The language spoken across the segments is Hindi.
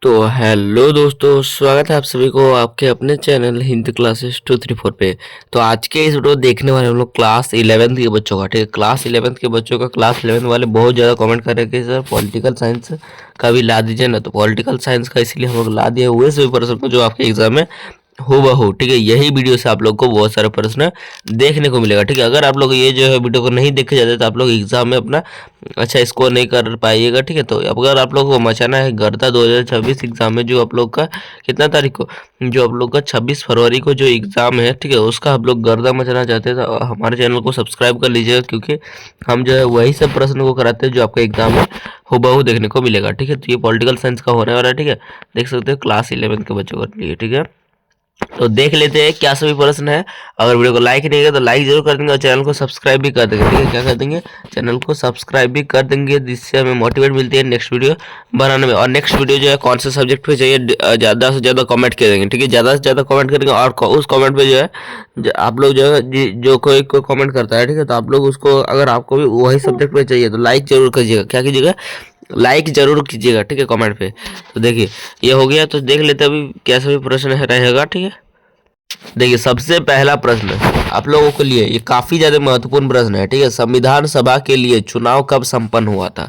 तो हेलो दोस्तों, स्वागत है आप सभी को आपके अपने चैनल हिंदी क्लासेस 234 पे। तो आज के इस वीडियो देखने वाले हम लोग क्लास 11th के बच्चों का, ठीक है। क्लास 11th के बच्चों का, क्लास 11th वाले बहुत ज़्यादा कमेंट कर रहे हैं कि सर पॉलिटिकल साइंस का भी ला दीजिए ना। तो पॉलिटिकल साइंस का इसलिए हम लोग ला दिए हुए सभी प्रश्न को जो आपके एग्जाम में हो, ठीक है। यही वीडियो से आप लोग को बहुत सारे प्रश्न देखने को मिलेगा, ठीक है। अगर आप लोग ये जो है वीडियो को नहीं देखे जाते तो आप लोग एग्जाम में अपना अच्छा स्कोर नहीं कर पाइएगा, ठीक है। तो अगर आप लोग को मचाना है गर्दा 2026 एग्जाम में, जो आप लोग का कितना तारीख को, जो आप लोग का 26 फरवरी को जो एग्जाम है, ठीक है, उसका आप लोग गर्दा मचाना चाहते हैं तो हमारे चैनल को सब्सक्राइब कर लीजिएगा, क्योंकि हम जो है वही सब प्रश्न को कराते हैं जो आपका एग्जाम में हूबहू देखने को मिलेगा, ठीक है। तो ये पॉलिटिकल साइंस का होने वाला है, ठीक है। देख सकते हो क्लास 11th के बच्चों के लिए, ठीक है। तो देख लेते हैं क्या सभी प्रश्न है। अगर वीडियो को लाइक नहीं किया तो लाइक जरूर कर देंगे और चैनल को सब्सक्राइब भी कर देंगे, ठीक है। क्या कर देंगे, चैनल को सब्सक्राइब भी कर देंगे, जिससे हमें मोटिवेट मिलती है नेक्स्ट वीडियो बनाने में। और नेक्स्ट वीडियो जो है कौन से सब्जेक्ट पे चाहिए, ज़्यादा से ज़्यादा कमेंट करेंगे, ठीक है। ज़्यादा से ज़्यादा कमेंट करेंगे और उस कमेंट पे जो है आप लोग जो है जो कोई कमेंट करता है, ठीक है, तो आप लोग उसको, अगर आपको भी वही सब्जेक्ट पे चाहिए तो लाइक जरूर कीजिएगा। क्या कीजिएगा, लाइक जरूर कीजिएगा, ठीक है, कमेंट पे। तो देखिए ये हो गया। तो देख लेते हैं अभी कैसा भी प्रश्न रहेगा, ठीक है। देखिए सबसे पहला प्रश्न आप लोगों के लिए ये काफी ज्यादा महत्वपूर्ण प्रश्न है, ठीक है। संविधान सभा के लिए चुनाव कब संपन्न हुआ था,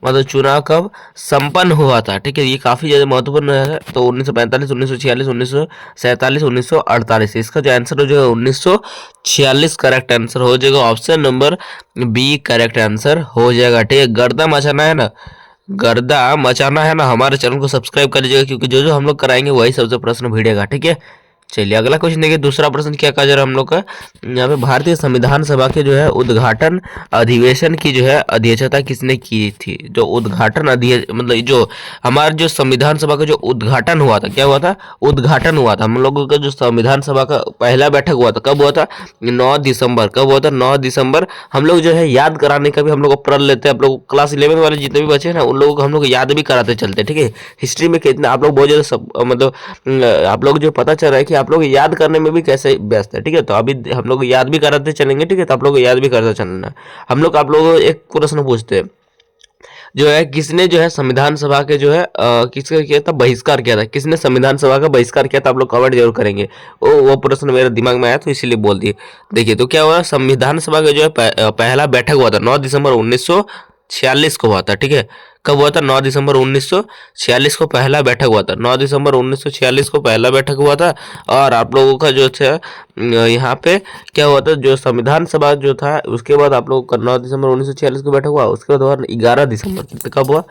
मतलब चुनाव कब संपन्न हुआ था, ठीक है। ये काफी ज्यादा महत्वपूर्ण है। तो 1945, 1946, 1947, 1948। इसका जो आंसर हो जाएगा 1946 करेक्ट आंसर हो जाएगा। Option number B correct answer हो जाएगा, ठीक है। गर्दा मचाना है ना, गर्दा मचाना है ना, हमारे चैनल को सब्सक्राइब कर लीजिएगा, क्योंकि जो जो हम लोग कराएंगे वही सबसे प्रश्न भिड़ेगा, ठीक है। चलिए अगला क्वेश्चन देखिए। दूसरा प्रश्न क्या कहा जा रहा है हम लोग का, यहाँ पे भारतीय संविधान सभा के जो है उद्घाटन अधिवेशन की जो है अध्यक्षता किसने की थी। जो उद्घाटन मतलब जो हमारा जो संविधान सभा का जो उद्घाटन हुआ था, क्या हुआ था, उद्घाटन हुआ था। हम लोगों का जो संविधान सभा का पहला बैठक हुआ था, कब हुआ था, 9 दिसंबर। कब हुआ था, 9 दिसंबर। हम लोग जो है याद कराने का भी हम लोग प्रण लेते हैं। आप लोग क्लास 11 वाले जितने भी बच्चे हैं ना, उन लोगों को हम लोग याद भी कराते चलते हैं, ठीक है। हिस्ट्री में कितना आप लोग बहुत ज़्यादा मतलब आप लोग जो पता चल रहा है कि आप लोग याद करने में भी कैसे व्यस्त है, ठीक है। तो अभी हम लोग याद भी कराते चलेंगे, ठीक है। तो आप लोग याद भी करते चलना। हम लोग आप लोगों को एक प्रश्न पूछते हैं, जो है किसने जो है संविधान सभा के जो है किसने किया था, बहिष्कार किया था, किसने संविधान सभा का बहिष्कार किया था। आप लोग कमेंट जरूर करेंगे। वो प्रश्न मेरे दिमाग में आया तो इसीलिए बोल दिए। देखिए तो क्या हुआ, संविधान सभा का जो है पहला बैठक हुआ था 9 दिसंबर 1946 को हुआ था, ठीक है। कब हुआ था, 9 दिसंबर 1946 को पहला बैठक हुआ था। 9 दिसंबर 1946 को पहला बैठक हुआ था। और आप लोगों का जो था यहाँ पे क्या हुआ था, जो संविधान सभा जो था, उसके बाद आप लोगों का 9 दिसंबर 1946 को बैठक हुआ। उसके बाद हुआ 11 दिसंबर, कब हुआ,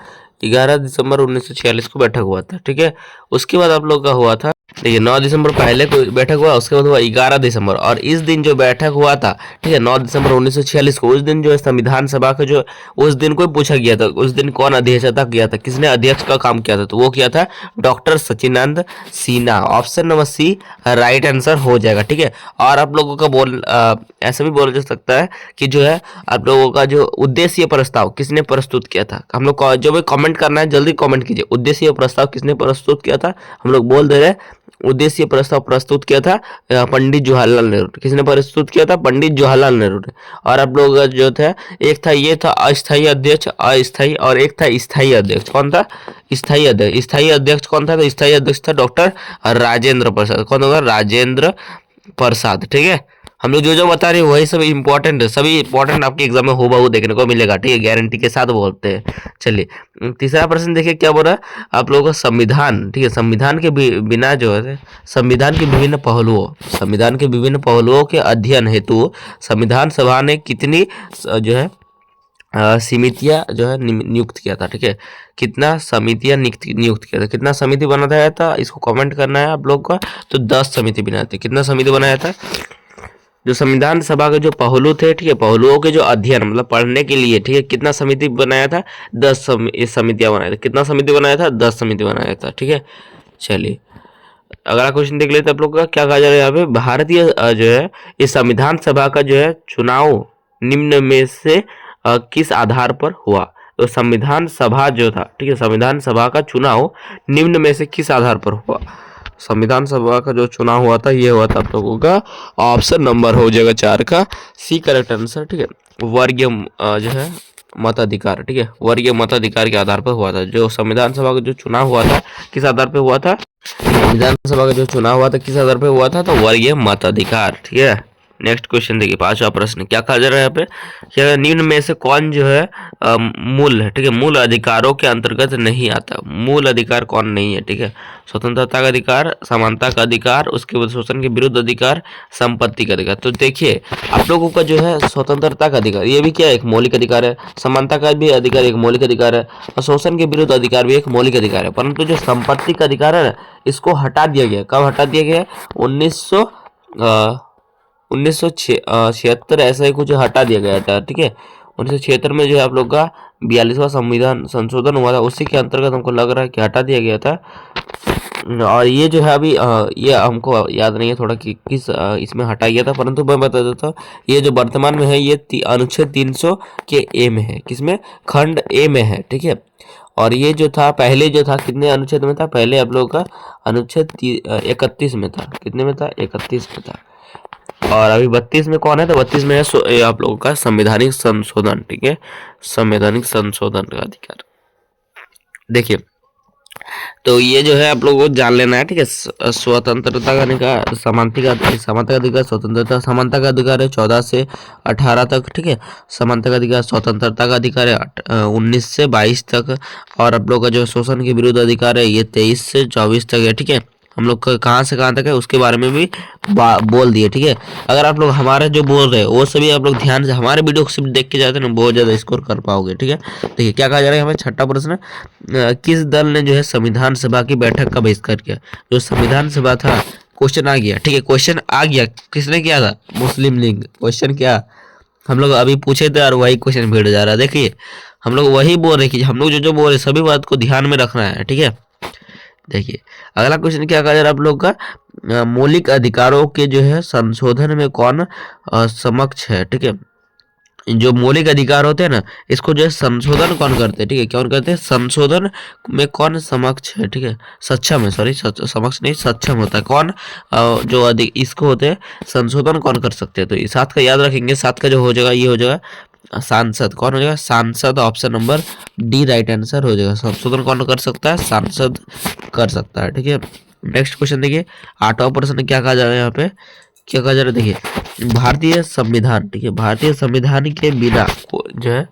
11 दिसंबर 1946 को बैठक हुआ था, ठीक है। उसके बाद आप लोग का हुआ था, देखिए 9 दिसंबर पहले को बैठक हुआ, उसके बाद हुआ 11 दिसंबर। और इस दिन जो बैठक हुआ था, ठीक है, 9 दिसंबर 1946 को, उस दिन जो है संविधान सभा का जो उस दिन को पूछा गया था, उस दिन कौन अध्यक्षता किया था, किसने अध्यक्ष का काम किया था, तो वो किया था doctor Sachchidanand Sinha. Option number C right answer हो जाएगा, ठीक है। और आप लोगों का ऐसा भी बोला जा सकता है कि जो है आप लोगों का जो उद्देश्य प्रस्ताव किसने प्रस्तुत किया था। हम लोग को जो भी कमेंट करना है जल्दी कमेंट कीजिए, उद्देश्य प्रस्ताव किसने प्रस्तुत किया था। हम लोग बोल दे रहे हैं उद्देश्य प्रस्ताव प्रस्तुत किया था पंडित जवाहरलाल नेहरू। किसने प्रस्तुत किया था, पंडित जवाहरलाल नेहरू ने। और आप लोग जो था, एक था ये था अस्थायी अध्यक्ष, अस्थायी, और एक था स्थायी अध्यक्ष। कौन था, स्थायी अध्यक्ष। स्थायी अध्यक्ष कौन था, तो स्थायी अध्यक्ष था डॉक्टर राजेंद्र प्रसाद। कौन होगा, राजेंद्र प्रसाद, ठीक है। हम लोग जो जो बता रहे हैं वही सब इंपॉर्टेंट है, सभी इंपॉर्टेंट आपके एग्जाम में हूबहू देखने को मिलेगा, ठीक है, गारंटी के साथ बोलते हैं। चलिए तीसरा प्रश्न देखिए क्या बोल रहा है आप लोगों का, संविधान, ठीक है, संविधान के बिना जो है संविधान के विभिन्न पहलुओं, संविधान के विभिन्न पहलुओं के अध्ययन हेतु संविधान सभा ने कितनी जो है समितियां जो है नियुक्त किया था, ठीक है। कितना समितियां नियुक्त किया था, कितना समिति बनाया था, इसको कमेंट करना है आप लोग का। तो 10 समिति बनाए थे। कितना समिति बनाया था, जो संविधान सभा के जो पहलू थे, ठीक है, पहलुओं के जो अध्ययन मतलब पढ़ने के लिए, ठीक है, कितना समिति बनाया था, 10 समितियां बनाया था। कितना समिति बनाया था, 10 समिति बनाया था, ठीक है। चलिए अगला क्वेश्चन देख लेते हैं आप लोग का। क्या कहा जा रहा है यहाँ पे, भारतीय जो है इस संविधान सभा का जो है चुनाव निम्न में से किस आधार पर हुआ। तो संविधान सभा जो था, ठीक है, संविधान सभा का चुनाव निम्न में से किस आधार पर हुआ। संविधान सभा का जो चुनाव हुआ था, ये हुआ था आप लोगों का, ऑप्शन नंबर हो जाएगा 4 का सी करेक्ट आंसर, ठीक है। वर्गीय जो है मताधिकार, ठीक है, वर्गीय मताधिकार के आधार पर हुआ था। जो संविधान सभा का जो चुनाव हुआ था किस आधार पर हुआ था, विधानसभा का जो चुनाव हुआ था किस आधार पर हुआ था, तो वर्गीय मताधिकार, ठीक है। नेक्स्ट क्वेश्चन देखिए, पांचवा प्रश्न क्या कहा जा रहा है यहाँ पे, क्या निम्न में से कौन जो है मूल है, ठीक है, मूल अधिकारों के अंतर्गत नहीं आता। मूल अधिकार कौन नहीं है, ठीक है, स्वतंत्रता का अधिकार, समानता का अधिकार, उसके बाद शोषण के विरुद्ध अधिकार, संपत्ति का अधिकार। तो देखिए आप लोगों का जो है स्वतंत्रता का अधिकार ये भी क्या है, एक मौलिक अधिकार है, समानता का भी अधिकार एक मौलिक अधिकार है, और शोषण के विरुद्ध अधिकार भी एक मौलिक अधिकार है। परंतु जो संपत्ति का अधिकार है ना, इसको हटा दिया गया। कब हटा दिया गया, 1976 ऐसा ही कुछ हटा दिया गया था, ठीक है। 1976 में जो है आप लोग का 42वां संविधान संशोधन हुआ था, उसी के अंतर्गत हमको लग रहा है कि हटा दिया गया था। और ये जो है अभी ये हमको याद नहीं है थोड़ा कि किस इसमें हटाया गया था, परंतु मैं बता देता हूँ ये जो वर्तमान में है ये अनुच्छेद 300 के ए में है, किसमें, खंड ए में है, ठीक है। और ये जो था पहले जो था कितने अनुच्छेद में था, पहले आप लोगों का अनुच्छेद 31 में था, कितने में था, 31 में था। और अभी 32 में कौन है, तो 32 में है आप लोगों का संवैधानिक संशोधन, ठीक है, संवैधानिक संशोधन का अधिकार। देखिए तो ये जो है आप लोगों को जान लेना है, ठीक है। स्वतंत्रता का अधिकार, समानता का अधिकार, स्वतंत्रता समानता का अधिकार है 14 से 18 तक, ठीक है। समानता का अधिकार, स्वतंत्रता का अधिकार है 19 से 22 तक। और आप लोग का जो शोषण के विरुद्ध अधिकार है ये 23 से 24 तक है, ठीक है। हम लोग कहाँ से कहाँ तक है उसके बारे में भी बोल दिए, ठीक है। अगर आप लोग हमारे जो बोल रहे हैं वो सभी आप लोग ध्यान से हमारे वीडियो को सिर्फ देख के जाते हैं ना, बहुत ज़्यादा स्कोर कर पाओगे, ठीक है। देखिए क्या कहा जा रहा है हमें, छठा प्रश्न, किस दल ने जो है संविधान सभा की बैठक का बहिष्कार किया। जो संविधान सभा था, क्वेश्चन आ गया, ठीक है, क्वेश्चन आ गया, किसने किया था, मुस्लिम लीग। क्वेश्चन क्या हम लोग अभी पूछे थे और वही क्वेश्चन भेड़ जा रहा है। देखिए हम लोग वही बोल रहे कि हम लोग जो बोल रहे सभी बात को ध्यान में रखना है, ठीक है। देखिए अगला क्वेश्चन क्या कहा जा रहा है आप लोग का, मौलिक अधिकारों के जो है संशोधन में कौन समक्ष है, ठीक है। जो मौलिक अधिकार होते हैं ना, इसको जो है संशोधन कौन करते हैं, ठीक है, कौन करते हैं, संशोधन में कौन समक्ष है, ठीक है, सक्षम है, सॉरी समक्ष नहीं सक्षम होता है कौन, जो अधिक इसको होते हैं संशोधन कौन कर सकते हैं। तो इस 7 का याद रखेंगे, 7 का जो हो जाएगा ये हो जाएगा सांसद, कौन हो जाएगा, सांसद, option number D right answer हो जाएगा। संशोधन कौन कर सकता है, सांसद कर सकता है, ठीक है। नेक्स्ट क्वेश्चन देखिए, 8वां प्रश्न क्या कहा जा रहा है यहाँ पे, क्या कहा जा रहा है, देखिए भारतीय संविधान, ठीक है, भारतीय संविधान के बिना जो है,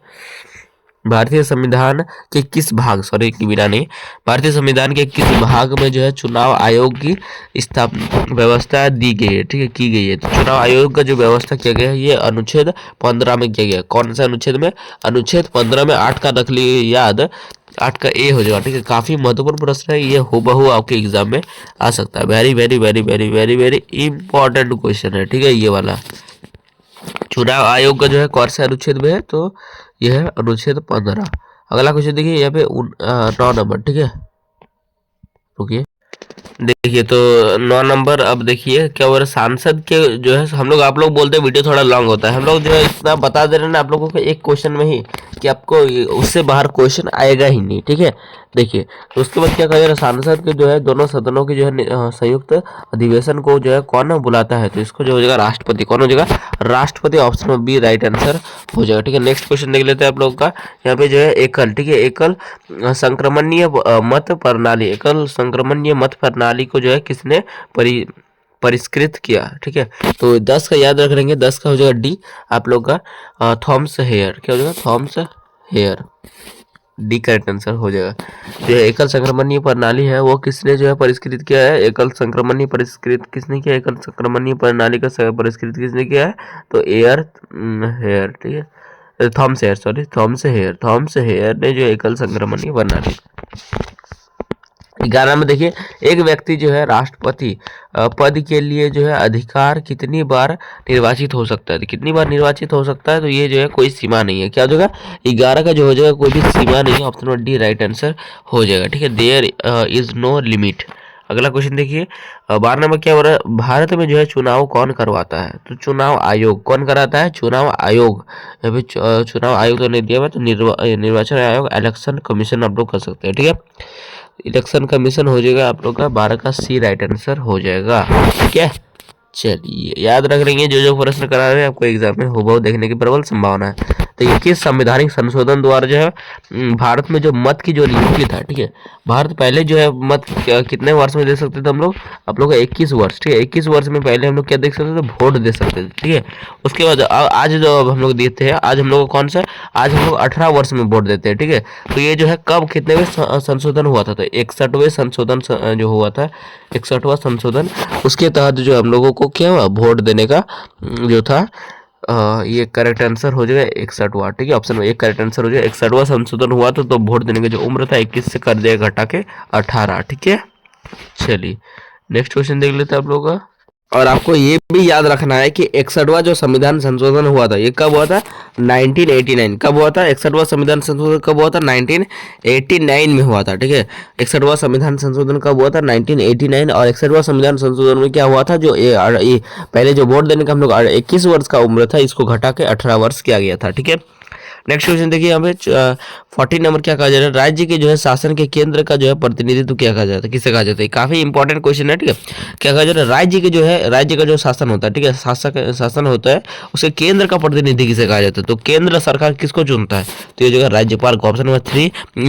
भारतीय संविधान के किस भाग, सॉरी की बिना नहीं, भारतीय संविधान के किस भाग में जो है चुनाव आयोग की स्थापना व्यवस्था दी गई है, ठीक है, की गई है। तो चुनाव आयोग का जो व्यवस्था किया गया है ये अनुच्छेद 15 में किया गया है। कौन सा अनुच्छेद में, अनुच्छेद 15 में 8 का रख लीजिए याद, 8 का ए हो जाएगा, ठीक है। काफी महत्वपूर्ण प्रश्न है ये, हूबहू आपके एग्जाम में आ सकता है। Very very very very very very important question है, ठीक है, ये वाला। चुनाव आयोग का जो है कौन से अनुच्छेद में है, तो यह है अनुच्छेद 15। अगला क्वेश्चन देखिए यहाँ पे 9 नंबर, ठीक है, रुकिए, देखिए तो 9 नंबर। अब देखिए क्या हो रहा है, सांसद के जो है हम लोग, आप लोग बोलते हैं वीडियो थोड़ा लॉन्ग होता है, हम लोग जो है इतना बता दे रहे हैं ना आप लोगों को एक क्वेश्चन में ही कि आपको उससे बाहर क्वेश्चन आएगा ही नहीं, ठीक है। देखिए तो उसके बाद क्या कहा जा रहा है, सांसद के जो है दोनों सदनों की जो है संयुक्त अधिवेशन को जो है कौन बुलाता है, तो इसको जो हो जाएगा राष्ट्रपति, कौन हो जाएगा, राष्ट्रपति, ऑप्शन बी राइट आंसर हो जाएगा, ठीक है। नेक्स्ट क्वेश्चन देख लेते हैं आप लोग का, यहाँ पे जो है एकल, ठीक है, एकल संक्रमणीय मत प्रणाली, एकल संक्रमणीय मत प्रणाली को जो है किसने परिष्कृत किया, ठीक है। तो 10 का याद रख लेंगे, 10 का हो जाएगा डी आप लोग का, थॉमस हेयर, क्या हो जाएगा, Thomas Hare, D correct answer हो जाएगा। जो एकल संक्रमणीय प्रणाली है वो किसने जो है परिष्कृत किया है, एकल संक्रमणीय परिष्कृत किसने किया, एकल संक्रमणीय प्रणाली का परिष्कृत किसने किया है, तो एयर हेयर, ठीक है, Thomas Hare, sorry Thomas Hare ने जो एकल संक्रमणीय प्रणाली। 11 में देखिए, एक व्यक्ति जो है राष्ट्रपति पद के लिए जो है अधिकार कितनी बार निर्वाचित हो सकता है, कितनी बार निर्वाचित हो सकता है, तो ये जो है कोई सीमा नहीं है, क्या हो जाएगा, 11 का जो हो जाएगा कोई भी सीमा नहीं है, option number D right answer हो जाएगा, ठीक है, देयर इज नो लिमिट। अगला क्वेश्चन देखिए, 12 नंबर क्या हो रहा है, भारत में जो है चुनाव कौन करवाता है, तो चुनाव आयोग कौन कराता है, चुनाव आयोग, यहाँ पे चुनाव आयोग तो नहीं दिया हुआ, तो निर्वाचन आयोग, इलेक्शन कमीशन आप लोग कर सकते हैं, ठीक है, इलेक्शन कमीशन हो जाएगा आप लोग का, 12 का सी राइट आंसर हो जाएगा, ठीक है। चलिए याद रख लेंगे, जो प्रश्न करा रहे हैं आपको एग्जाम में हूबहू देखने की प्रबल संभावना है। तो ये किस संवैधानिक संशोधन द्वारा जो है भारत में जो मत की जो नियुक्ति था, ठीक है, भारत पहले जो है मत कितने वर्ष में दे सकते थे हम लोग, आप लोग 21 वर्ष, ठीक है, 21 वर्ष में पहले हम लोग क्या देख सकते थे, वोट दे सकते थे, ठीक है। उसके बाद आज जो अब हम लोग देते हैं, आज हम लोग कौन सा, आज हम लोग 18 वर्ष में वोट देते हैं, ठीक है। तो ये जो है कब कितने संशोधन हुआ था, तो 61वें संशोधन जो हुआ था, 61वां संशोधन, उसके तहत जो हम लोगों को क्या हुआ, वोट देने का जो था, ये करेक्ट आंसर हो जाएगा 61वां, ठीक है, ऑप्शन में एक करेक्ट आंसर हो जाएगा 61वां संशोधन हुआ था। तो वोट देने की जो उम्र था 21 से कर दिया घटा के 18, ठीक है। चलिए नेक्स्ट क्वेश्चन देख लेते हैं आप लोगों का। और आपको ये भी याद रखना है कि 61वां जो संविधान संशोधन हुआ था ये कब हुआ था, 1989। कब हुआ था 61वां संविधान संशोधन, कब हुआ था, 1989 में हुआ था, ठीक है। 61वां संविधान संशोधन कब हुआ था, 1989। और 61वां संविधान संशोधन में क्या हुआ था, जो ये पहले जो वोट देने का हम लोग 21 वर्ष का उम्र था, इसको घटा के 18 वर्ष किया गया था, ठीक है। नेक्स्ट क्वेश्चन देखिए यहाँ पे 14 नंबर क्या कहा जा रहा है, राज्य के जो है शासन के केंद्र का जो है प्रतिनिधित्व क्या कहा जाता है, किसे कहा जाता है, काफी इंपॉर्टेंट क्वेश्चन है, ठीक है। क्या कहा जा रहा है, राज्य के जो है, राज्य का जो शासन होता है, ठीक है, शासन होता है, उसके केंद्र का प्रतिनिधि किसे कहा जाता है, तो केंद्र सरकार किसको चुनता है, तो ये जो है राज्यपाल को। ऑप्शन नंबर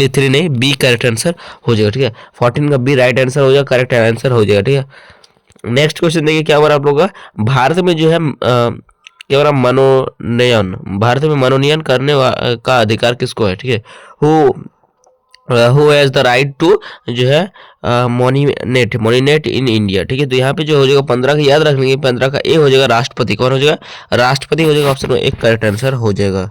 3 नहीं, बी करेक्ट आंसर हो जाएगा, ठीक है। 14 का बी राइट आंसर हो जाएगा, करेक्ट आंसर हो जाएगा, ठीक है। नेक्स्ट क्वेश्चन देखिए क्या हो रहा है आप लोगों का, भारत में जो है क्या हो रहा, मनोनयन, भारत में मनोनयन करने का अधिकार किसको है, ठीक है। Who has the right to जो है मोनिनेट इन इंडिया, ठीक है। तो यहाँ पे जो हो जाएगा 15 का याद रख लेंगे, 15 का ए हो जाएगा राष्ट्रपति, कौन हो जाएगा, राष्ट्रपति हो जाएगा, ऑप्शन में एक करेक्ट आंसर हो जाएगा।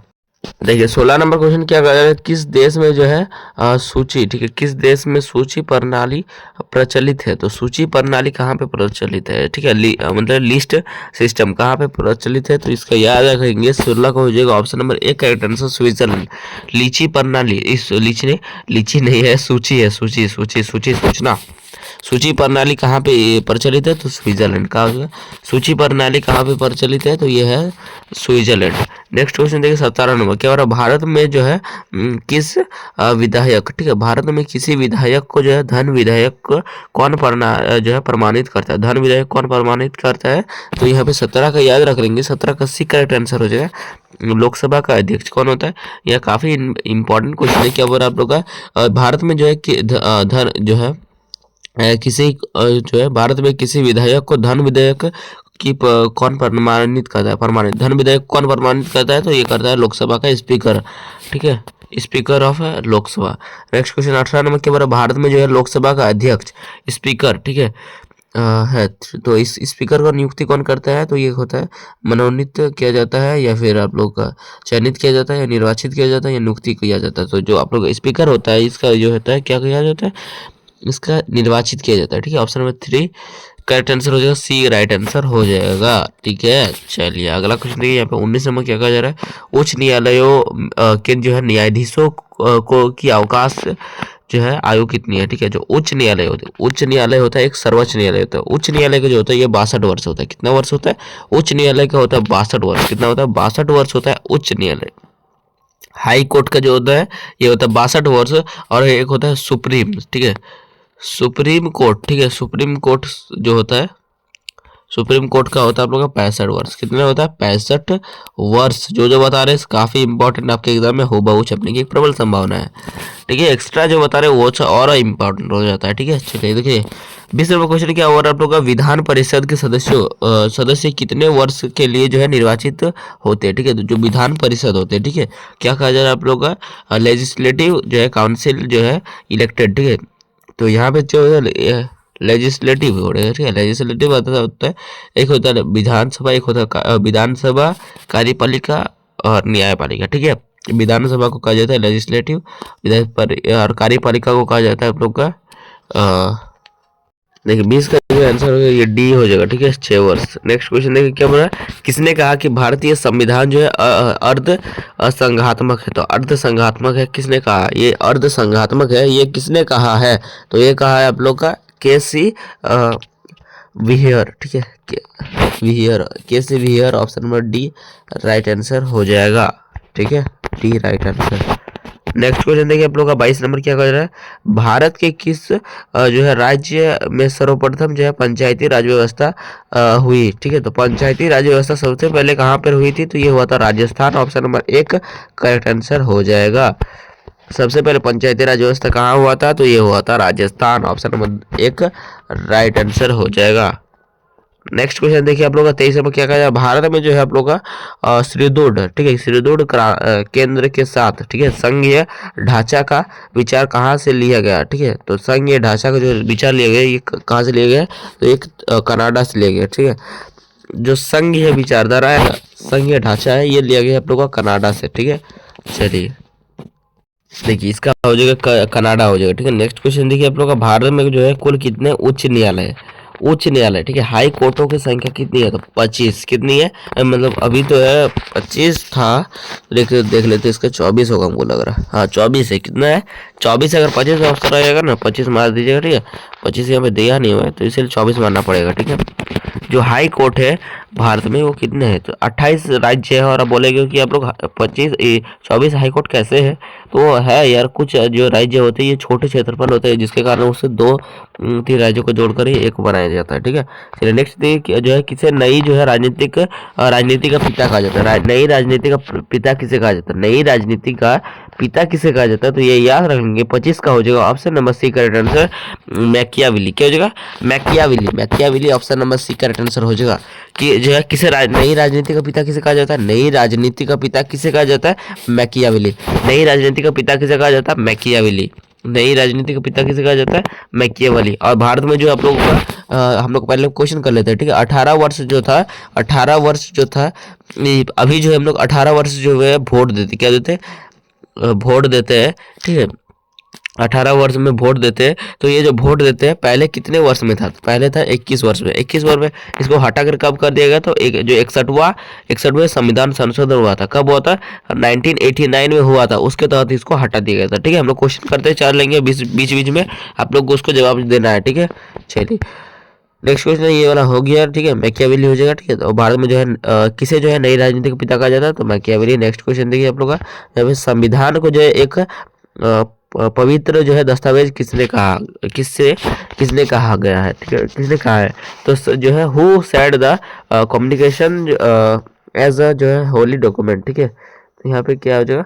देखिए 16 नंबर क्वेश्चन क्या कहा जाए, किस देश में जो है सूची, ठीक है, किस देश में सूची प्रणाली प्रचलित है, तो सूची प्रणाली कहाँ पे प्रचलित है, ठीक है, मतलब लिस्ट सिस्टम कहाँ पे प्रचलित है, तो इसका याद रखेंगे 16 को हो जाएगा, ऑप्शन नंबर एक करेक्ट आंसर स्विट्जरलैंड। लीची प्रणाली, इस लीची नहीं है, सूची है, सूची सूचना, सूची प्रणाली कहाँ पे प्रचलित है, तो स्विट्जरलैंड का हो गया। सूची प्रणाली कहाँ पे प्रचलित है, तो ये है स्विट्जरलैंड। नेक्स्ट क्वेश्चन देखिए 17 नंबर क्या हो रहा है, भारत में जो है किस विधायक, ठीक है, भारत में किसी विधायक को जो है धन विधायक कौन जो है प्रमाणित करता है, धन विधायक कौन प्रमाणित करता है, तो यहाँ पे 17 का याद रख लेंगे, 17 का सी करेक्ट आंसर हो जाएगा। लोकसभा का अध्यक्ष कौन होता है, यह काफी इंपॉर्टेंट क्वेश्चन है। क्या बोल रहा है आप लोग का, भारत में जो है धन जो है किसी जो है भारत में किसी विधायक को धन विधेयक की कौन प्रमाणित करता है, प्रमाणित धन विधेयक कौन प्रमाणित करता है, तो ये करता है लोकसभा का स्पीकर, ठीक है, speaker of Lok Sabha. Next question 18 number के बारे भारत में जो है लोकसभा का अध्यक्ष स्पीकर, ठीक है, है, तो इस स्पीकर का नियुक्ति कौन करता है, तो ये होता है मनोनीत किया जाता है, या फिर आप लोग का चयनित किया जाता है, या निर्वाचित किया जाता है, या नियुक्ति किया जाता है। तो जो आप लोग स्पीकर होता है इसका जो होता है क्या किया जाता है, इसका निर्वाचित किया जाता है, ठीक है। ऑप्शन नंबर 3 करेक्ट आंसर हो जाएगा, सी राइट आंसर हो जाएगा, ठीक है। चलिए अगला क्वेश्चन देखिए यहाँ पे 19 नंबर क्या कहा जा रहा है, उच्च न्यायालयों के जो है न्यायाधीशों को की अवकाश जो है आयु कितनी है, ठीक है। जो उच्च न्यायालय होते हैं, उच्च न्यायालय होता है एक सर्वोच्च न्यायालय होता है, उच्च न्यायालय का जो होता है ये 62 वर्ष होता है, कितना वर्ष होता है, उच्च न्यायालय का होता है 62 वर्ष, कितना होता है, 62 वर्ष होता है उच्च न्यायालय। हाई कोर्ट का जो होता है ये होता है 62 वर्ष, और एक होता है सुप्रीम, ठीक है, सुप्रीम कोर्ट, ठीक है, सुप्रीम कोर्ट जो होता है, सुप्रीम कोर्ट का होता है आप लोग का 65 वर्ष, कितना होता है, 65 वर्ष। जो बता रहे हैं काफी इंपॉर्टेंट, आपके एग्जाम में होबहू छपने की एक प्रबल संभावना है, ठीक है। एक्स्ट्रा जो बता रहे हैं वो और इंपॉर्टेंट हो जाता है, ठीक है। चलिए देखिए 20 नंबर क्वेश्चन क्या हो रहा है आप लोग का, विधान परिषद के सदस्य कितने वर्ष के लिए जो है निर्वाचित होते हैं, ठीक है। तो जो विधान परिषद होते हैं, ठीक है, क्या कहा जा रहा है आप लोग का, लेजिस्लेटिव जो है काउंसिल जो है इलेक्टेड, ठीक है। तो यहाँ पे जो है लेजिस्लेटिव हो रहा है, ठीक है, लेजिस्लेटिव होता है, एक होता है विधानसभा, एक होता है विधानसभा, कार्यपालिका और न्यायपालिका, ठीक है। विधानसभा को कहा जाता है लेजिस्लेटिव, और कार्यपालिका को कहा जाता है आप लोग का देखिए 20 का जो आंसर होगा ये डी हो जाएगा, ठीक है, 6 वर्ष। नेक्स्ट क्वेश्चन देखिए क्या बोला, किसने कहा कि भारतीय संविधान जो है अर्ध संघात्मक है, तो अर्ध संघात्मक है, किसने कहा ये अर्ध संघात्मक है, ये किसने कहा है, तो ये कहा है आप लोग का के.सी. विहियर, ठीक है, K C. Wheare, option number D right answer हो जाएगा, ठीक है, D right answer. Next question देखिए आप लोग का 22 नंबर क्या कर रहा है, भारत के किस जो है राज्य में सर्वप्रथम जो है पंचायती राज व्यवस्था हुई। ठीक है, तो पंचायती राज व्यवस्था सबसे पहले कहाँ पर हुई थी, तो ये हुआ था Rajasthan. Option number 1 correct answer हो जाएगा। सबसे पहले पंचायती राज व्यवस्था कहाँ हुआ था, तो ये हुआ था Rajasthan. Option number 1 right answer हो जाएगा। नेक्स्ट क्वेश्चन देखिए आप लोग का 23 में क्या कहा जाए, भारत में जो है आप लोग का सुदृढ़, ठीक है, सुदृढ़ केंद्र के साथ, ठीक है, संघीय ढांचा का विचार कहाँ से लिया गया। ठीक है, तो संघीय ढांचा का जो विचार लिया गया ये कहाँ से लिया गया, तो एक कनाडा से लिया गया। ठीक है, जो संघीय विचारधारा है, संघीय ढांचा है, ये लिया गया आप लोग का कनाडा से। ठीक है, चलिए देखिए इसका हो जाएगा कनाडा हो जाएगा। ठीक है, नेक्स्ट क्वेश्चन देखिए आप लोग का, भारत में जो है कुल कितने उच्च न्यायालय है, उच्च न्यायालय, ठीक है, हाई कोर्टों की संख्या कितनी है, तो 25। कितनी है, मतलब अभी तो है 25 था, देख लेते इसका 24 होगा हमको लग रहा है। हाँ 24 है। कितना है 24, अगर 25 का ऑप्शन रहेगा ना 25 मार दीजिएगा। ठीक है, 25 यहाँ पे दिया नहीं हुआ है तो इसलिए 24 मारना पड़ेगा। ठीक है, जो हाई कोर्ट है भारत में वो कितने हैं, तो 28 राज्य है। और अब बोलेगे कि आप लोग 24 हाई कोर्ट कैसे है, तो है यार कुछ जो राज्य होते हैं ये छोटे क्षेत्रफल होते हैं जिसके कारण उससे 2-3 राज्यों को जोड़कर ही एक बनाया जाता है। ठीक है, चलिए नेक्स्ट देखिए जो है किसे नई जो है राजनीति का पिता कहा जाता है। नई राजनीति का पिता किसे कहा जाता है, नई राजनीति का पिता किसे कहा जाता है, तो ये याद रख लेंगे। 25 का हो जाएगा option number C correct answer, Machiavelli. क्या हो जाएगा, Machiavelli option number C correct answer हो जाएगा। कि जो है किसे नई राजनीति का पिता किसे कहा जाता है, नई राजनीति का पिता किसे कहा जाता है, मैकियावेली। नई राजनीति का पिता किसे कहा जाता है, मैकियावेली। नई राजनीति का पिता किसे कहा जाता है, मैकियावेली। और भारत में जो आप लोगों का हम लोग पहले क्वेश्चन कर लेते हैं। ठीक है, 18 वर्ष जो था, 18 वर्ष जो था, अभी जो है हम लोग 18 वर्ष जो है वोट देते, क्या देते, वोट देते हैं। ठीक है, 18 वर्ष में वोट देते हैं। तो ये जो वोट देते हैं पहले कितने वर्ष में था, तो पहले था 21 वर्ष में। 21 वर्ष में इसको हटाकर कब कर दिया गया, तो एक जो 61वें संविधान संशोधन हुआ था, कब हुआ था, 1989 में हुआ था, उसके तहत इसको हटा दिया गया था। ठीक है, हम लोग क्वेश्चन करते चल लेंगे बीच बीच में, आप लोग को उसको जवाब देना है। ठीक है, चलिए नेक्स्ट क्वेश्चन ये वाला हो गया। ठीक है, मैकियावेली हो जाएगा। ठीक है, तो भारत में जो है किसे जो है नई राजनीति का पिता कहा जाता है, तो मैकियावेली। नेक्स्ट क्वेश्चन देखिए आप लोग का, जब संविधान को जो है एक पवित्र जो है दस्तावेज किसने कहा, किसने कहा गया है, ठीक है, किसने कहा है, तो जो है who said the communication as a जो है होली डॉक्यूमेंट। ठीक है, तो यहाँ पे क्या हो जाएगा,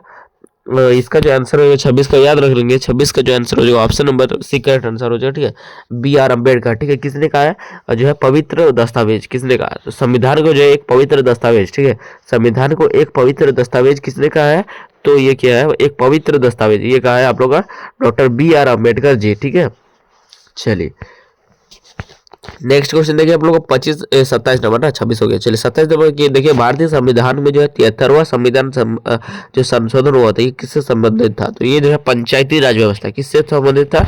इसका जो आंसर होगा 26 का याद रख लेंगे। 26 का जो आंसर हो जाएगा option number C correct answer हो जाएगा। ठीक है, B.R. अम्बेडकर। ठीक है, किसने कहा है, जो है पवित्र दस्तावेज किसने कहा, तो संविधान को जो है एक पवित्र दस्तावेज, ठीक है, संविधान को एक पवित्र दस्तावेज किसने कहा है, तो ये क्या है, एक पवित्र दस्तावेज ये कहा है आप लोग का डॉक्टर B.R. अम्बेडकर जी। ठीक है, चलिए नेक्स्ट क्वेश्चन देखिए आप लोग को 27 नंबर ना 26 हो गया। चलिए 27 नंबर की देखिए, भारतीय संविधान में जो है 73वां संविधान जो संशोधन हुआ था ये किससे संबंधित था, तो ये जो है पंचायती राज व्यवस्था, किससे संबंधित था,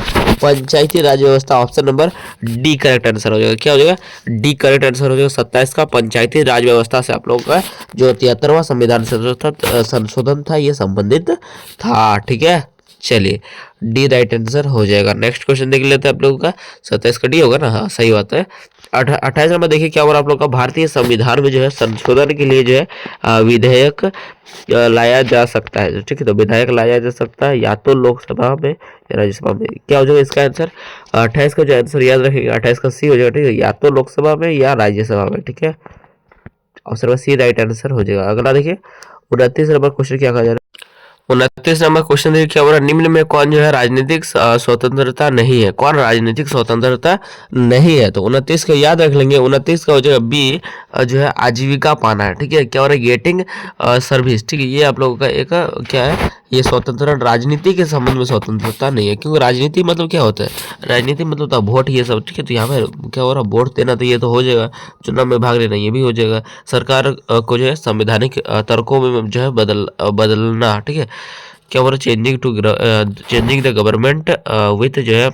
पंचायती राज व्यवस्था। Option number D correct answer हो जाएगा। क्या हो जाएगा, डी करेक्ट आंसर हो जाएगा 27 का, पंचायती राज व्यवस्था से आप लोग का जो 73वां संविधान संशोधन था ये संबंधित था। ठीक है, चलिए डी राइट आंसर हो जाएगा। नेक्स्ट क्वेश्चन देख लेते हैं आप लोगों का, 27 का डी होगा ना, हाँ सही बात है। 28 नंबर देखिए क्या हो रहा है आप लोग का, भारतीय संविधान में जो है संशोधन के लिए जो है विधेयक लाया जा सकता है। ठीक है, तो विधेयक लाया जा सकता है या तो लोकसभा में या राज्यसभा में। क्या हो जाएगा इसका आंसर, 28 का जो आंसर याद रखेंगे 28 का सी हो जाएगा। ठीक है, या तो लोकसभा में या राज्यसभा में। ठीक है, ऑप्शन सी राइट आंसर हो जाएगा। अगला देखिए 29 नंबर क्वेश्चन क्या कहा जा रहा है, 29 नंबर क्वेश्चन देखिए क्या हो रहा है, निम्न में कौन जो है राजनीतिक स्वतंत्रता नहीं है, कौन राजनीतिक स्वतंत्रता नहीं है, तो 29 का याद रख लेंगे। 29 का हो जाएगा बी, जो है आजीविका पाना है। ठीक है, क्या हो रहा है, गेटिंग सर्विस। ठीक है, ये आप लोगों का एक क्या है, ये स्वतंत्र राजनीति के संबंध में स्वतंत्रता नहीं है, क्योंकि राजनीति मतलब क्या होता है, राजनीति मतलब तो वोट ये सब। ठीक है, तो यहाँ पे क्या हो रहा है, वोट देना तो ये तो हो जाएगा, चुनाव में भाग लेना ये भी हो जाएगा, सरकार को जो है संवैधानिक तर्कों में जो है बदलना। ठीक है, क्या हो रहा है, चेंजिंग द गवर्नमेंट विथ जो है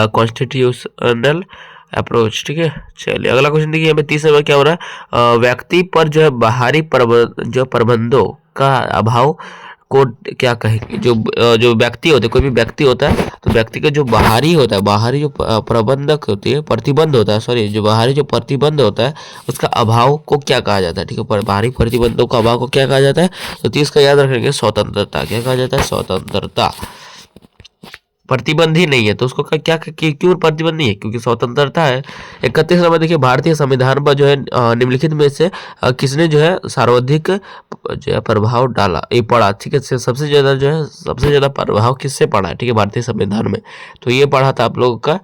कॉन्स्टिट्यूशनल अप्रोच। ठीक है, चलिए अगला क्वेश्चन देखिए यहाँ पे 30 नंबर क्या हो रहा है, व्यक्ति पर जो है बाहरी प्रबंधों का अभाव को क्या कहेंगे? जो व्यक्ति होते, कोई भी व्यक्ति होता है तो व्यक्ति का जो बाहरी होता है, बाहरी जो प्रबंधक होती है, प्रतिबंध होता है, सॉरी, जो बाहरी जो प्रतिबंध होता है उसका अभाव को क्या कहा जाता है? ठीक है, बाहरी प्रतिबंधों का अभाव को क्या कहा जाता है? तो 30 का याद रखेंगे, स्वतंत्रता। क्या कहा जाता है? स्वतंत्रता। प्रतिबंध ही नहीं है तो उसको क्यों प्रतिबंध नहीं है? क्योंकि स्वतंत्रता है। 31 नंबर देखिए, भारतीय संविधान पर जो है निम्नलिखित में से किसने जो है सर्वाधिक जो है प्रभाव डाला, ये पड़ा? ठीक है, सबसे ज्यादा प्रभाव किससे पड़ा है? ठीक है, भारतीय संविधान में। तो ये पढ़ा था आप लोगों का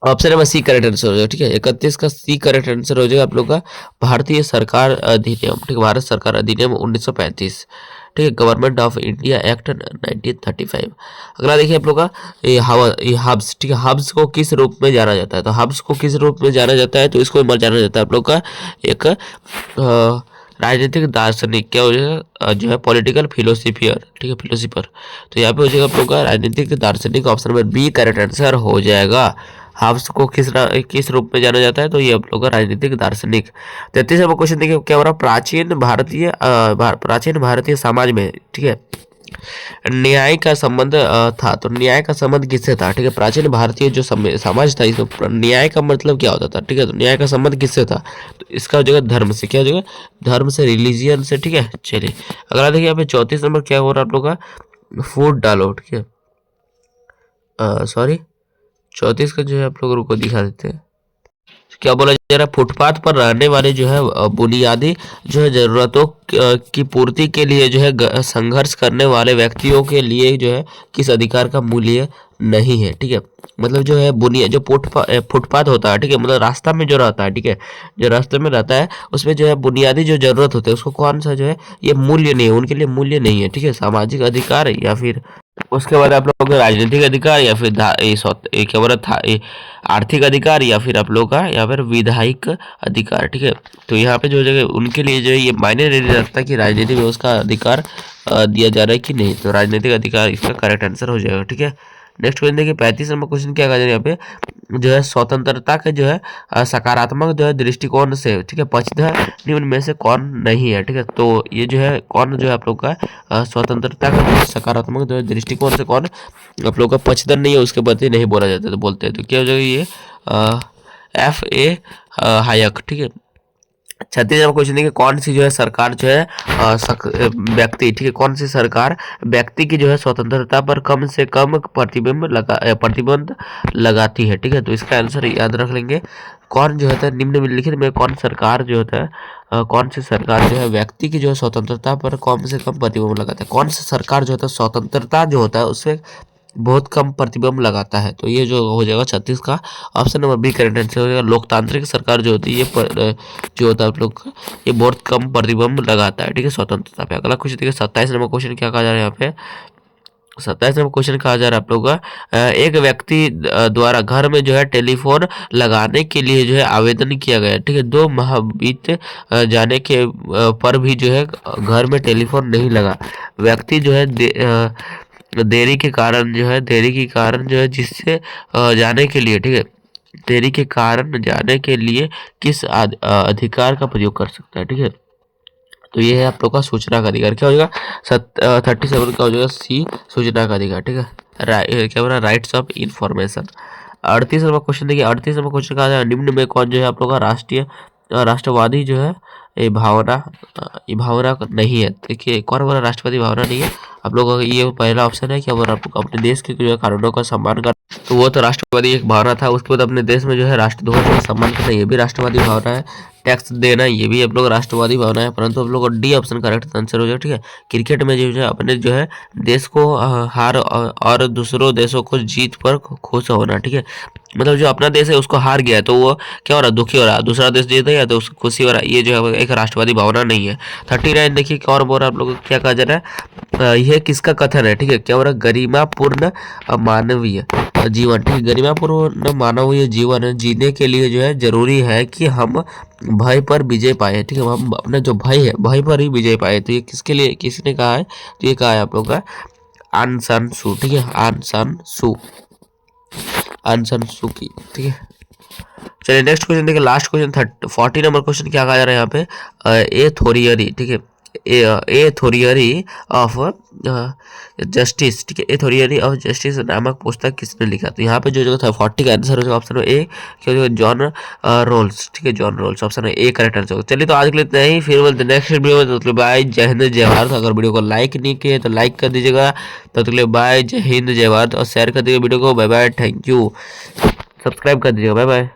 option number C correct answer हो जाएगा। ठीक है, 31 का सी करेक्ट आंसर हो जाएगा आप लोग का भारतीय सरकार अधिनियम। ठीक है, भारत सरकार अधिनियम 1935। ठीक है, गवर्नमेंट ऑफ इंडिया एक्ट 1935। अगला देखिए आप लोग का ये हब्स। ठीक है, हब्स को किस रूप में जाना जाता है? तो हब्स को किस रूप में जाना जाता है? तो इसको जाना जाता है आप लोग का एक राजनीतिक दार्शनिक। क्या हो जाएगा? जो है पॉलिटिकल फिलोसफियर। ठीक है, फिलोसफर। तो यहाँ पे हो जाएगा आप लोग का राजनीतिक दार्शनिक, option number B correct answer हो जाएगा। हब्स को किस रूप में जाना जाता है? तो ये आप लोग का राजनीतिक दार्शनिक। 33 नंबर क्वेश्चन देखिए, क्या हो रहा है? प्राचीन भारतीय समाज में, ठीक है, न्याय का संबंध था। तो न्याय का संबंध किससे था? ठीक है, प्राचीन भारतीय जो समाज था, इसमें न्याय का मतलब क्या होता था? ठीक है, तो न्याय का संबंध किससे था? तो इसका हो जाएगा धर्म से। क्या हो जाएगा? धर्म से, रिलीजियन से। ठीक है, चलिए अगला देखिए यहाँ पे 34 नंबर क्या हो रहा है आप लोग का? फूट डालो। ठीक है, सॉरी, 34 का जो है आप लोगों को दिखा देते हैं। क्या बोला जा रहा है? फुटपाथ पर रहने वाले जो है बुनियादी जो है जरूरतों की पूर्ति के लिए जो है संघर्ष करने वाले व्यक्तियों के लिए जो है किस अधिकार का मूल्य नहीं है? ठीक है, मतलब जो है बुनियाद जो फुटपाथ होता है, ठीक है, मतलब रास्ता में जो रहता है, ठीक है, जो रास्ते में रहता है उसमें जो है बुनियादी जो जरूरत होते हैं उसको कौन सा जो है ये मूल्य नहीं है, उनके लिए मूल्य नहीं है। ठीक है, सामाजिक अधिकार या फिर उसके बाद आप लोगों का राजनीतिक अधिकार या फिर क्या बोला था, आर्थिक अधिकार या फिर आप लोग का या फिर विधायिक अधिकार। ठीक है, तो यहाँ पे जो जगह उनके लिए जो है ये मायने नहीं रखता कि राजनीति में उसका अधिकार दिया जा रहा है कि नहीं। तो राजनीतिक अधिकार इसका करेक्ट आंसर हो जाएगा। ठीक है, नेक्स्ट क्वेश्चन देखिए, 35 नंबर क्वेश्चन क्या कहा जा रहा है यहाँ पे? जो है स्वतंत्रता के जो है सकारात्मक जो है दृष्टिकोण से, ठीक है, पक्षधर निम्न में से कौन नहीं है? ठीक है, तो ये जो है कौन जो है आप लोग का स्वतंत्रता का जो है सकारात्मक जो है दृष्टिकोण से कौन आप लोग का पक्षधर नहीं है, उसके प्रति नहीं बोला जाता, तो बोलते हैं। तो क्या हो जाएगा? ये F.A. हायक। ठीक है, 36 नंबर क्वेश्चन देखिए, कौन सी जो है सरकार जो है व्यक्ति, ठीक है, कौन सी सरकार व्यक्ति की जो है स्वतंत्रता पर कम से कम प्रतिबंध लगाती है? ठीक है, तो इसका आंसर याद रख लेंगे। कौन जो होता है निम्नलिखित में कौन सरकार जो होता है कौन सी सरकार जो है व्यक्ति की जो है स्वतंत्रता पर कम से कम प्रतिबंध लगाता है? कौन सी सरकार जो होता है स्वतंत्रता जो होता है उससे बहुत कम प्रतिबंध लगाता है? तो ये जो हो जाएगा 36 का option number B correct answer हो जाएगा। लोकतांत्रिक सरकार जो होती है ये जो होता है आप लोग का ये बहुत कम प्रतिबंध लगाता है। ठीक है, स्वतंत्रता पे। अगला क्वेश्चन देखिए, 27 नंबर क्वेश्चन क्या कहा जा रहा है यहाँ पे? 27 नंबर क्वेश्चन कहा जा रहा है आप लोग का एक व्यक्ति द्वारा घर में जो है टेलीफोन लगाने के लिए जो है आवेदन किया गया। ठीक है, 2 माह बीत जाने के पर भी जो है घर में टेलीफोन नहीं लगा। व्यक्ति जो है देरी के कारण जो है जिससे जाने के लिए, ठीक है, देरी के कारण जाने के लिए किस अधिकार का प्रयोग कर सकता है? ठीक है, तो ये है आप लोग का सूचना का अधिकार। क्या हो जाएगा? 37 का हो जाएगा सी, सूचना का अधिकार। ठीक है, क्या बोला? Rights of information. 38 number question देखिए, 38 नंबर क्वेश्चन कहा जाए निम्न में कौन जो है आप लोग का राष्ट्रवादी जो है ये भावना नहीं है? देखिए, कौन बोला राष्ट्रवादी भावना नहीं है? आप लोगों का ये पहला ऑप्शन है। क्या बोला? आप लोग अपने देश के जो है कानूनों का सम्मान कर, तो वो तो राष्ट्रवादी एक भावना था। उसके बाद अपने देश में जो है राष्ट्रध्वज का सम्मान करना, ये भी राष्ट्रवादी भावना है। टैक्स देना, ये भी आप लोग राष्ट्रवादी भावना है। परंतु आप लोग का डी ऑप्शन करेक्ट आंसर हो जाए। ठीक है, क्रिकेट में जो है अपने जो है देश को हार और दूसरों देशों को जीत पर खुश होना। ठीक है, मतलब जो अपना देश है उसको हार गया है तो वो क्या हो रहा है? दुखी हो रहा है। दूसरा देश जीत गया तो उसको खुशी हो रहा है। ये जो है एक राष्ट्रवादी भावना नहीं है। 39 देखिए, क्या और बोल रहा है आप लोग क्या कहा जा रहा है? यह किसका कथन है? ठीक है, क्या हो रहा है? गरिमापूर्ण मानवीय जीवन। ठीक है, गरिमापूर्ण मानवीय जीवन जीने के लिए जो है जरूरी है कि हम भय पर विजय पाए। ठीक है, हम अपना जो भय है भय पर ही विजय पाए। तो ये किसके लिए, किसने कहा है? तो ये कहा है आप लोग का आन सान सू। ठीक है, आन सान सू की। ठीक है, चलिए नेक्स्ट क्वेश्चन देखिए, लास्ट क्वेश्चन 40 नंबर क्वेश्चन क्या कहा जा रहा है यहाँ पे? ए थोरियरी। ठीक है, ए थ्योरी ऑफ जस्टिस, ठीक है, ए थ्योरी ऑफ जस्टिस नामक पुस्तक किसने लिखा? तो यहाँ पे जो था 40 का आंसर हो ऑप्शन ए, क्योंकि जॉन रोल्स, ठीक है, जॉन रोल्स ऑप्शन है ए करेक्ट आंसर। चलिए तो आज के लिए इतना ही, फिर बोलते नेक्स्ट वीडियो में। तो बाय, जय हिंद जय भारत। अगर वीडियो को लाइक नहीं किए तो लाइक कर दीजिएगा। तो बाय, जय हिंद जय भारत, और शेयर कर दीजिएगा वीडियो को। Bye bye, thank you, subscribe कर दीजिएगा। Bye bye.